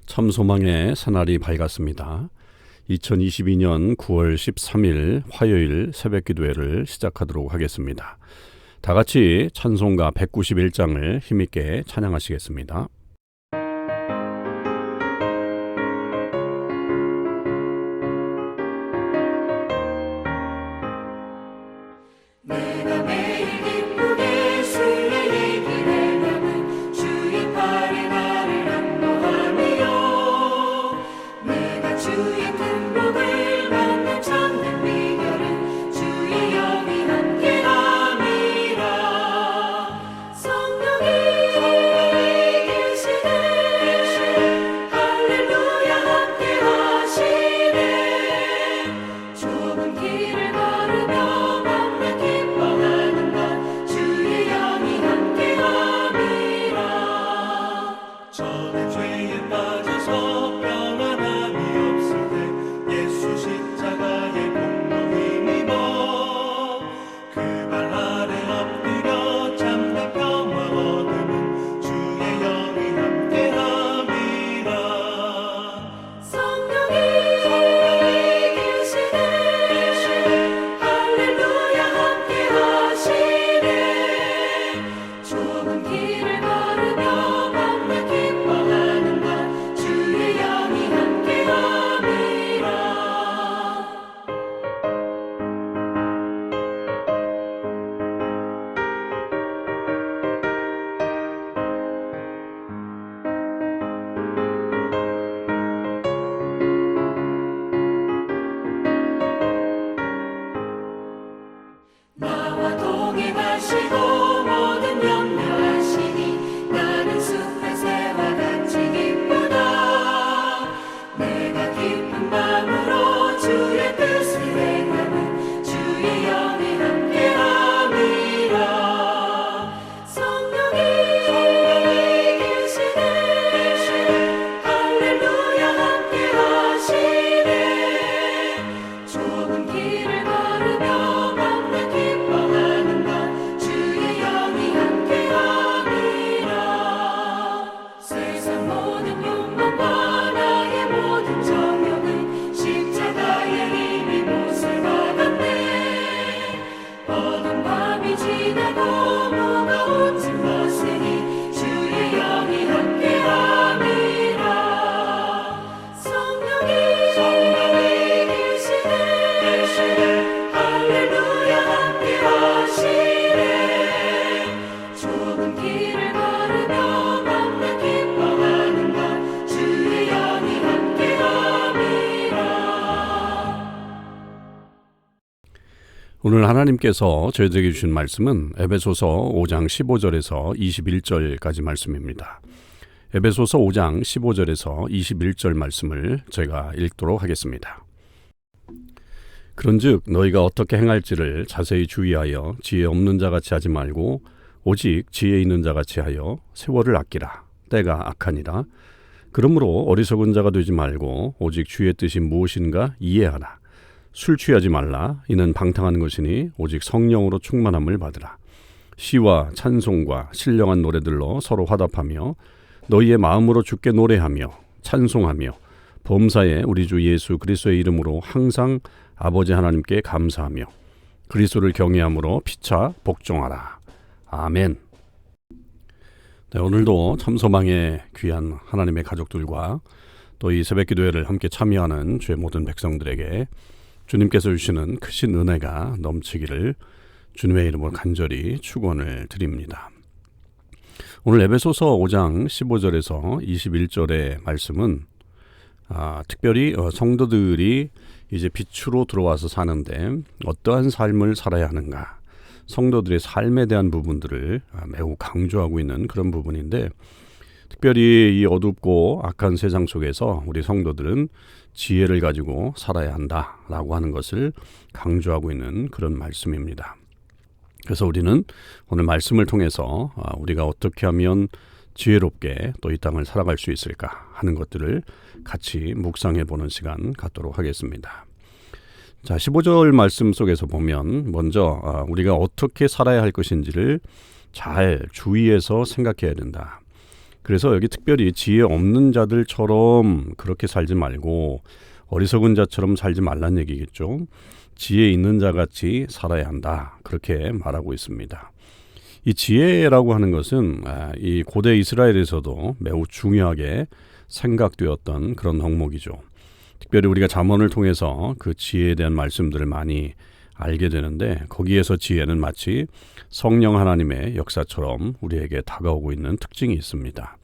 참소망의 새날이 밝았습니다. 2022년 9월 13일 화요일 새벽기도회를 시작하도록 하겠습니다. 다 같이 찬송가 191장을 힘있게 찬양하시겠습니다. 오늘 하나님께서 저희에게 주신 말씀은 에베소서 5장 15절에서 21절까지 말씀입니다. 에베소서 5장 15절에서 21절 말씀을 제가 읽도록 하겠습니다. 그런즉 너희가 어떻게 행할지를 자세히 주의하여 지혜 없는 자같이 하지 말고 오직 지혜 있는 자같이 하여 세월을 아끼라. 때가 악하니라. 그러므로 어리석은 자가 되지 말고 오직 주의 뜻이 무엇인가 이해하라. 술 취하지 말라. 이는 방탕한 것이니 오직 성령으로 충만함을 받으라. 시와 찬송과 신령한 노래들로 서로 화답하며 너희의 마음으로 주께 노래하며 찬송하며 범사에 우리 주 예수 그리스도의 이름으로 항상 아버지 하나님께 감사하며 그리스도를 경외함으로 피차 복종하라. 아멘. 네, 오늘도 참소망의 귀한 하나님의 가족들과 또 이 새벽기도회를 함께 참여하는 주의 모든 백성들에게 주님께서 주시는 크신 은혜가 넘치기를 주님의 이름으로 간절히 축원을 드립니다. 오늘 에베소서 5장 15절에서 21절의 말씀은 특별히 성도들이 이제 빛으로 들어와서 사는데 어떠한 삶을 살아야 하는가, 성도들의 삶에 대한 부분들을 매우 강조하고 있는 그런 부분인데, 특별히 이 어둡고 악한 세상 속에서 우리 성도들은 지혜를 가지고 살아야 한다라고 하는 것을 강조하고 있는 그런 말씀입니다. 그래서 우리는 오늘 말씀을 통해서 우리가 어떻게 하면 지혜롭게 또 이 땅을 살아갈 수 있을까 하는 것들을 같이 묵상해 보는 시간 갖도록 하겠습니다. 자, 15절 말씀 속에서 보면 먼저 우리가 어떻게 살아야 할 것인지를 잘 주의해서 생각해야 된다. 그래서 여기 특별히 지혜 없는 자들처럼 그렇게 살지 말고 어리석은 자처럼 살지 말란 얘기겠죠. 지혜 있는 자같이 살아야 한다. 그렇게 말하고 있습니다. 이 지혜라고 하는 것은 이 고대 이스라엘에서도 매우 중요하게 생각되었던 그런 덕목이죠. 특별히 우리가 잠언을 통해서 그 지혜에 대한 말씀들을 많이 알게 되는데 거기에서 지혜는 마치 성령 하나님의 역사처럼 우리에게 다가오고 있는 특징이 있습니다.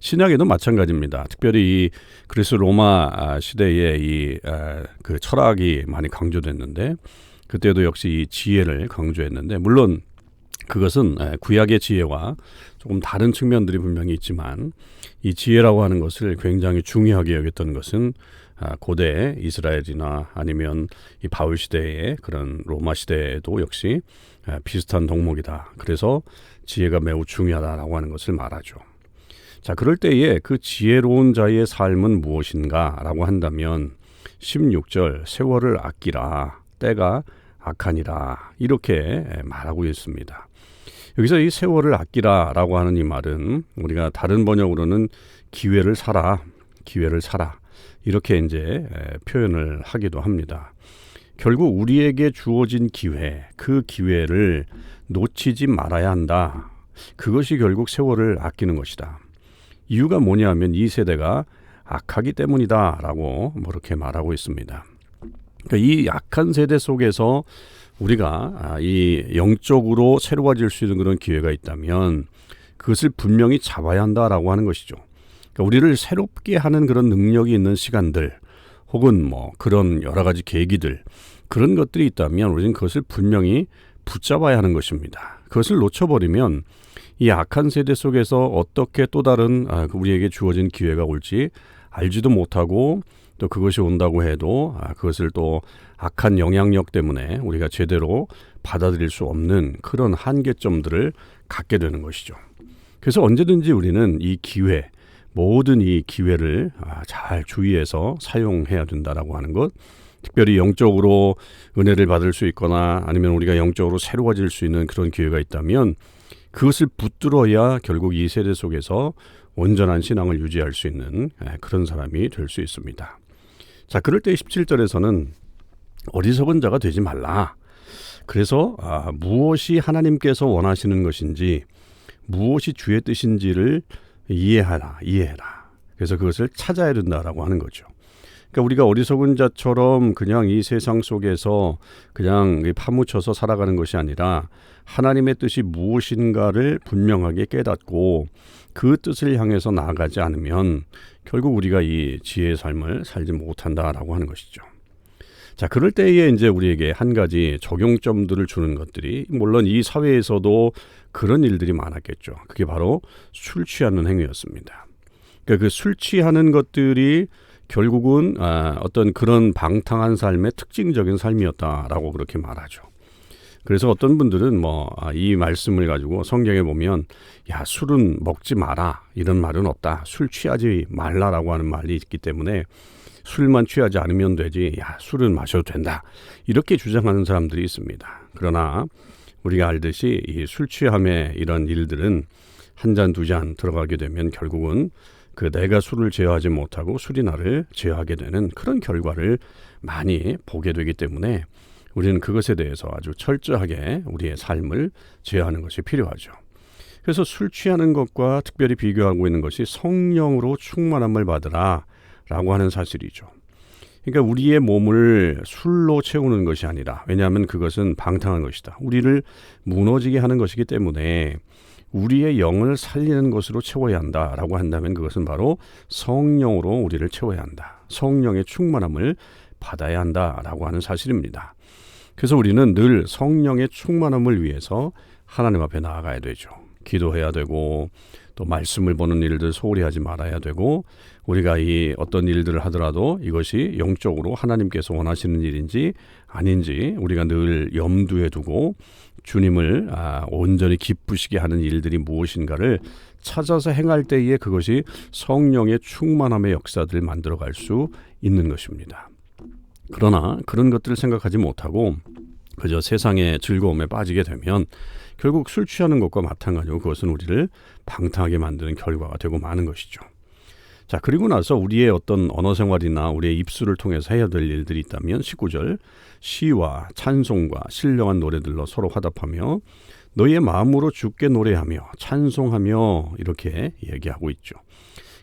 신약에도 마찬가지입니다. 특별히 이 그리스 로마 시대에 그 철학이 많이 강조됐는데 그때도 역시 이 지혜를 강조했는데 물론 그것은 구약의 지혜와 조금 다른 측면들이 분명히 있지만 이 지혜라고 하는 것을 굉장히 중요하게 여겼던 것은 고대 이스라엘이나 아니면 이 바울 시대의 그런 로마 시대에도 역시 비슷한 덕목이다. 그래서 지혜가 매우 중요하다라고 하는 것을 말하죠. 자, 그럴 때에 그 지혜로운 자의 삶은 무엇인가라고 한다면 16절 세월을 아끼라 때가 악하니라 이렇게 말하고 있습니다. 여기서 이 세월을 아끼라라고 하는 이 말은 우리가 다른 번역으로는 기회를 사라 이렇게 이제 표현을 하기도 합니다. 결국 우리에게 주어진 기회, 그 기회를 놓치지 말아야 한다. 그것이 결국 세월을 아끼는 것이다. 이유가 뭐냐면 이 세대가 악하기 때문이다라고 그렇게 말하고 있습니다. 그러니까 이 악한 세대 속에서 우리가 이 영적으로 새로워질 수 있는 그런 기회가 있다면 그것을 분명히 잡아야 한다라고 하는 것이죠. 그러니까 우리를 새롭게 하는 그런 능력이 있는 시간들 혹은 뭐 그런 여러 가지 계기들 그런 것들이 있다면 우리는 그것을 분명히 붙잡아야 하는 것입니다. 그것을 놓쳐버리면 이 악한 세대 속에서 어떻게 또 다른 우리에게 주어진 기회가 올지 알지도 못하고 또 그것이 온다고 해도 그것을 또 악한 영향력 때문에 우리가 제대로 받아들일 수 없는 그런 한계점들을 갖게 되는 것이죠. 그래서 언제든지 우리는 이 기회, 모든 이 기회를 잘 주의해서 사용해야 된다라고 하는 것, 특별히 영적으로 은혜를 받을 수 있거나 아니면 우리가 영적으로 새로워질 수 있는 그런 기회가 있다면 그것을 붙들어야 결국 이 세대 속에서 온전한 신앙을 유지할 수 있는 그런 사람이 될 수 있습니다. 자, 그럴 때 17절에서는 어리석은 자가 되지 말라. 그래서 무엇이 하나님께서 원하시는 것인지 무엇이 주의 뜻인지를 이해해라. 그래서 그것을 찾아야 된다라고 하는 거죠. 그러니까 우리가 어리석은 자처럼 그냥 이 세상 속에서 그냥 파묻혀서 살아가는 것이 아니라 하나님의 뜻이 무엇인가를 분명하게 깨닫고 그 뜻을 향해서 나아가지 않으면 결국 우리가 이 지혜의 삶을 살지 못한다라고 하는 것이죠. 자, 그럴 때에 이제 우리에게 한 가지 적용점들을 주는 것들이 물론 이 사회에서도 그런 일들이 많았겠죠. 그게 바로 술 취하는 행위였습니다. 그러니까 그 술 취하는 것들이 결국은 어떤 그런 방탕한 삶의 특징적인 삶이었다라고 그렇게 말하죠. 그래서 어떤 분들은 이 말씀을 가지고 성경에 보면 야, 술은 먹지 마라 이런 말은 없다. 술 취하지 말라라고 하는 말이 있기 때문에 술만 취하지 않으면 되지. 야, 술은 마셔도 된다. 이렇게 주장하는 사람들이 있습니다. 그러나 우리가 알듯이 이 술 취함의 이런 일들은 한 잔, 두 잔 들어가게 되면 결국은 그 내가 술을 제어하지 못하고 술이 나를 제어하게 되는 그런 결과를 많이 보게 되기 때문에 우리는 그것에 대해서 아주 철저하게 우리의 삶을 제어하는 것이 필요하죠. 그래서 술 취하는 것과 특별히 비교하고 있는 것이 성령으로 충만함을 받으라 라고 하는 사실이죠. 그러니까 우리의 몸을 술로 채우는 것이 아니라 왜냐하면 그것은 방탕한 것이다. 우리를 무너지게 하는 것이기 때문에 우리의 영을 살리는 것으로 채워야 한다라고 한다면 그것은 바로 성령으로 우리를 채워야 한다. 성령의 충만함을 받아야 한다라고 하는 사실입니다. 그래서 우리는 늘 성령의 충만함을 위해서 하나님 앞에 나아가야 되죠. 기도해야 되고 또 말씀을 보는 일들 소홀히 하지 말아야 되고 우리가 이 어떤 일들을 하더라도 이것이 영적으로 하나님께서 원하시는 일인지 아닌지 우리가 늘 염두에 두고 주님을 온전히 기쁘시게 하는 일들이 무엇인가를 찾아서 행할 때에 그것이 성령의 충만함의 역사들을 만들어갈 수 있는 것입니다. 그러나 그런 것들을 생각하지 못하고 그저 세상의 즐거움에 빠지게 되면 결국 술 취하는 것과 마찬가지로 그것은 우리를 방탕하게 만드는 결과가 되고 마는 것이죠. 자, 그리고 나서 우리의 어떤 언어 생활이나 우리의 입술을 통해서 해야 될 일들이 있다면 19절 시와 찬송과 신령한 노래들로 서로 화답하며 너희의 마음으로 주께 노래하며 찬송하며 이렇게 얘기하고 있죠.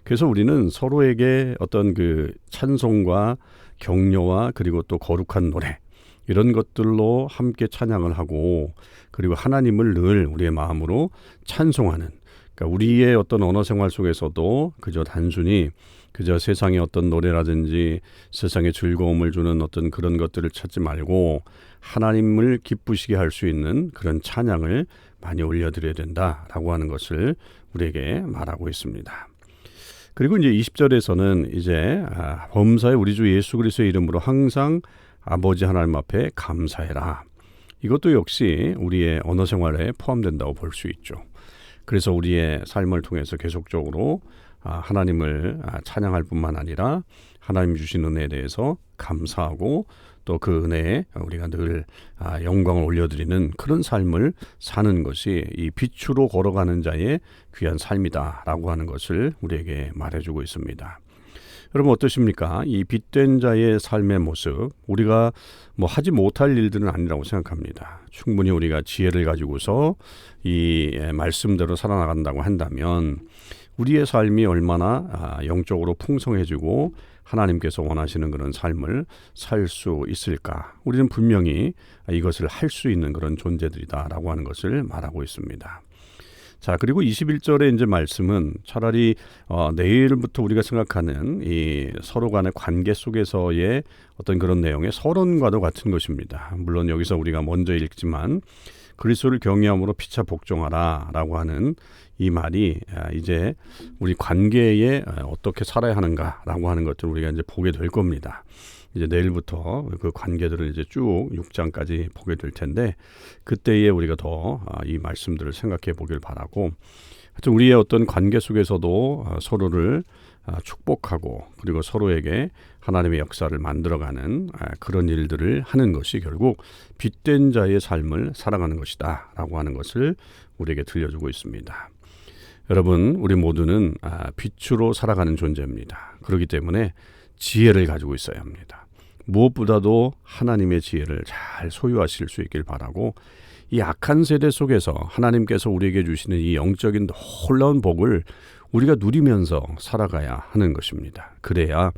그래서 우리는 서로에게 어떤 그 찬송과 격려와 그리고 또 거룩한 노래 이런 것들로 함께 찬양을 하고 그리고 하나님을 늘 우리의 마음으로 찬송하는, 그러니까 우리의 어떤 언어 생활 속에서도 그저 단순히 그저 세상의 어떤 노래라든지 세상의 즐거움을 주는 어떤 그런 것들을 찾지 말고 하나님을 기쁘시게 할 수 있는 그런 찬양을 많이 올려드려야 된다라고 하는 것을 우리에게 말하고 있습니다. 그리고 이제 20절에서는 이제 범사에 우리 주 예수 그리스도의 이름으로 항상 아버지 하나님 앞에 감사해라. 이것도 역시 우리의 언어 생활에 포함된다고 볼 수 있죠. 그래서 우리의 삶을 통해서 계속적으로 하나님을 찬양할 뿐만 아니라 하나님 주신 은혜에 대해서 감사하고 또 그 은혜에 우리가 늘 영광을 올려드리는 그런 삶을 사는 것이 이 빛으로 걸어가는 자의 귀한 삶이다라고 하는 것을 우리에게 말해주고 있습니다. 여러분 어떠십니까? 이 빛된 자의 삶의 모습, 우리가 뭐 하지 못할 일들은 아니라고 생각합니다. 충분히 우리가 지혜를 가지고서 이 말씀대로 살아나간다고 한다면 우리의 삶이 얼마나 영적으로 풍성해지고 하나님께서 원하시는 그런 삶을 살 수 있을까? 우리는 분명히 이것을 할 수 있는 그런 존재들이다라고 하는 것을 말하고 있습니다. 자, 그리고 21절의 이제 말씀은 차라리 내일부터 우리가 생각하는 이 서로 간의 관계 속에서의 어떤 그런 내용의 서론과도 같은 것입니다. 물론 여기서 우리가 먼저 읽지만 그리스도를 경외함으로 피차 복종하라라고 하는 이 말이 이제 우리 관계에 어떻게 살아야 하는가라고 하는 것들을 우리가 이제 보게 될 겁니다. 이제 내일부터 그 관계들을 이제 쭉 6장까지 보게 될 텐데 그때에 우리가 더 이 말씀들을 생각해 보길 바라고, 하여튼 우리의 어떤 관계 속에서도 서로를 축복하고 그리고 서로에게 하나님의 역사를 만들어가는 그런 일들을 하는 것이 결국 빛된 자의 삶을 살아가는 것이다 라고 하는 것을 우리에게 들려주고 있습니다. 여러분, 우리 모두는 빛으로 살아가는 존재입니다. 그렇기 때문에 지혜를 가지고 있어야 합니다. 무엇보다도 하나님의 지혜를 잘 소유하실 수 있길 바라고, 이 악한 세대 속에서 하나님께서 우리에게 주시는 이 영적인 놀라운 복을 우리가 누리면서 살아가야 하는 것입니다. 그래야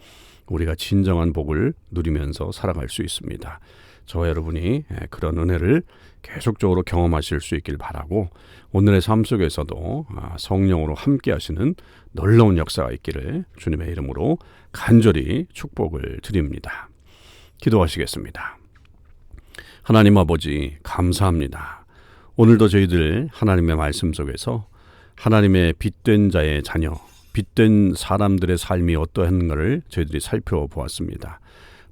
우리가 진정한 복을 누리면서 살아갈 수 있습니다. 저와 여러분이 그런 은혜를 계속적으로 경험하실 수 있길 바라고, 오늘의 삶 속에서도 성령으로 함께 하시는 놀라운 역사가 있기를 주님의 이름으로 간절히 축복을 드립니다. 기도하시겠습니다. 하나님 아버지, 감사합니다. 오늘도 저희들 하나님의 말씀 속에서 하나님의 빛된 자의 자녀, 빛된 사람들의 삶이 어떠한가를 저희들이 살펴보았습니다.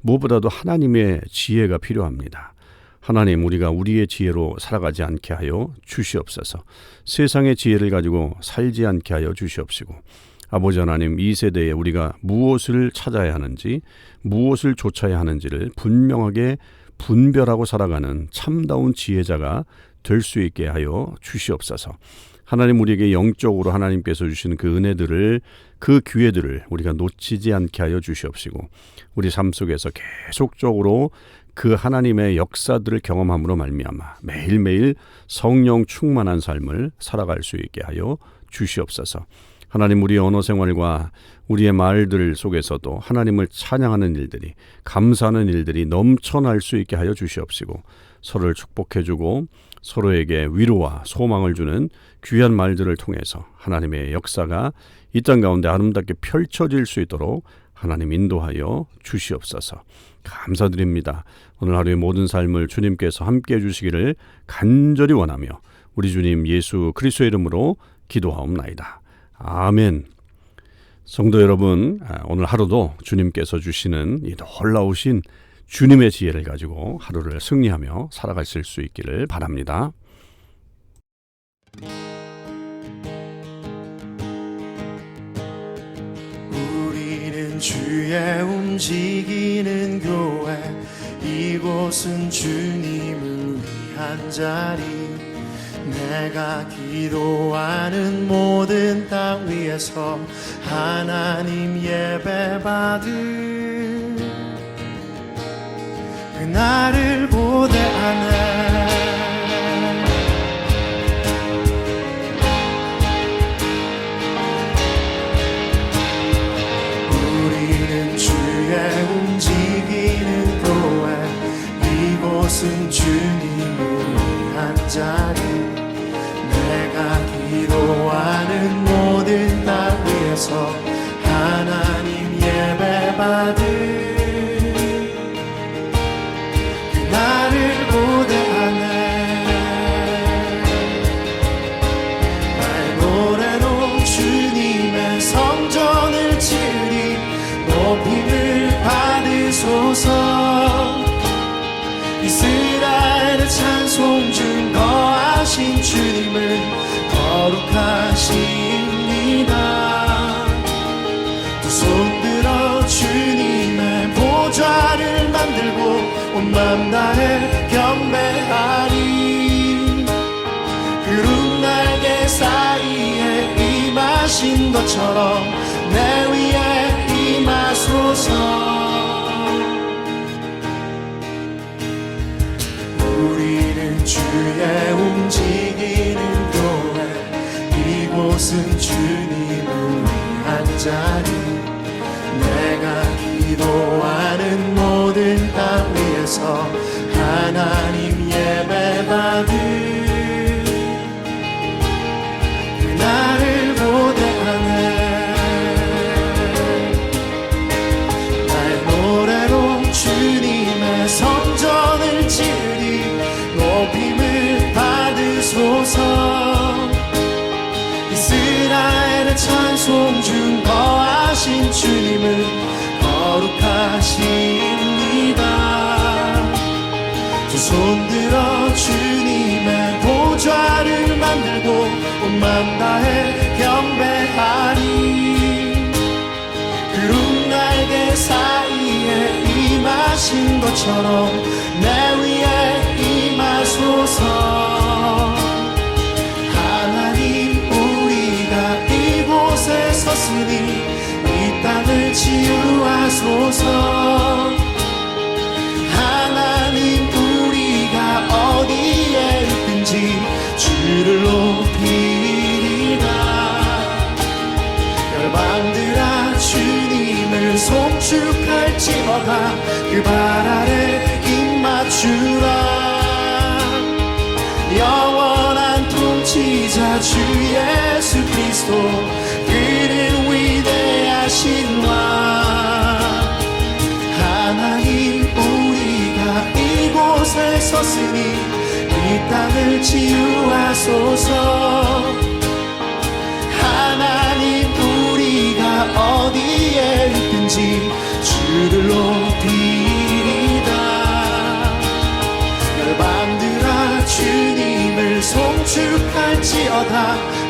무엇보다도 하나님의 지혜가 필요합니다. 하나님, 우리가 우리의 지혜로 살아가지 않게 하여 주시옵소서. 세상의 지혜를 가지고 살지 않게 하여 주시옵시고, 아버지 하나님, 이 세대에 우리가 무엇을 찾아야 하는지, 무엇을 좇아야 하는지를 분명하게 분별하고 살아가는 참다운 지혜자가 될 수 있게 하여 주시옵소서. 하나님, 우리에게 영적으로 하나님께서 주시는 그 은혜들을, 그 기회들을 우리가 놓치지 않게 하여 주시옵시고, 우리 삶 속에서 계속적으로 그 하나님의 역사들을 경험함으로 말미암아 매일매일 성령 충만한 삶을 살아갈 수 있게 하여 주시옵소서. 하나님, 우리의 언어 생활과 우리의 말들 속에서도 하나님을 찬양하는 일들이, 감사하는 일들이 넘쳐날 수 있게 하여 주시옵시고, 서로를 축복해주고 서로에게 위로와 소망을 주는 귀한 말들을 통해서 하나님의 역사가 이 땅 가운데 아름답게 펼쳐질 수 있도록 하나님 인도하여 주시옵소서. 감사드립니다. 오늘 하루의 모든 삶을 주님께서 함께해 주시기를 간절히 원하며 우리 주님 예수 그리스도의 이름으로 기도하옵나이다. 아멘. 성도 여러분, 오늘 하루도 주님께서 주시는 이 놀라우신 주님의 지혜를 가지고 하루를 승리하며 살아가실 수 있기를 바랍니다. 우리는 주의 움직이는 교회, 이곳은 주님을 위한 자리, 내가 기도하는 모든 땅 위에서 하나님 예배받을 그날을 고대하네. 우리는 주의 움직이는 교회, 이곳은 주님을 위한 자리, 내가 기도하는 모든 땅 위에서 하나님 예배받을 그날을 고대하네. 나의 노래로 주님의 성전을 지으리, 높임을 받으소서. 이스라엘의 찬송 중 거하신 주님을 거룩하십니다. 두 손 들어 주님의 보좌를 만들고 온 맘 다해 경배하리. 구름 날개 사이에 임하신 것처럼 내 위에 임하소서. 우리는 주의 움직이는 교회, 이곳은 주님을 위한 자리, 내가 기도하는 모든 땅 위에서 하나님 예배받을 그날을 고대하네. 나의 노래로 주님의 성전을 지으리, 높임을 받으소서. 이스라엘의 찬송 중 거하신 주님을 거룩하십니다. 두 손 들어 주님의 보좌를 만들고 온 맘 다해 경배하리. 구름 날개 사이에 임하신 것처럼 내 위에 임하소서. 하나님, 우리가 이곳에 섰으니 이 땅을 치유하소서. 하나님, 우리가 어디에 있든지 주를 높이리라. 열방들아 주님을 송축할지어다. 그 발 아래 입 맞추라. 영원한 통치자 주 예수 그리스도, 그는 위대하신 왕. 하나님, 우리가 이곳에 섰으니 이 땅을 치유하소서. 하나님, 우리가 어디에 있든지 주를 높이리다. 열방들아 주님을 송축할지어다.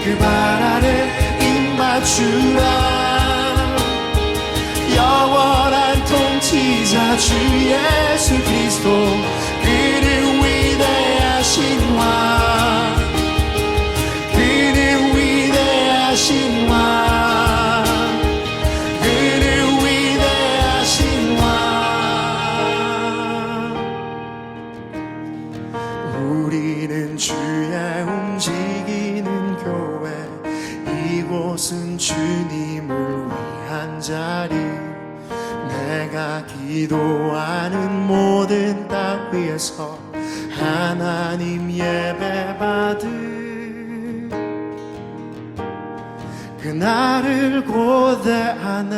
그 발 아래 입 맞추라. 영원한 통치자 주 예수 그리스도, 그는 위대하신 왕. 그는 위대하신 왕. 그는 위대하신 왕. 우리는 주의 움직이는 교회, 이곳은 주님을 위한 자리, 내가 기도하는 모든 땅 위에서 하나님 예배받을 그날을 고대하네.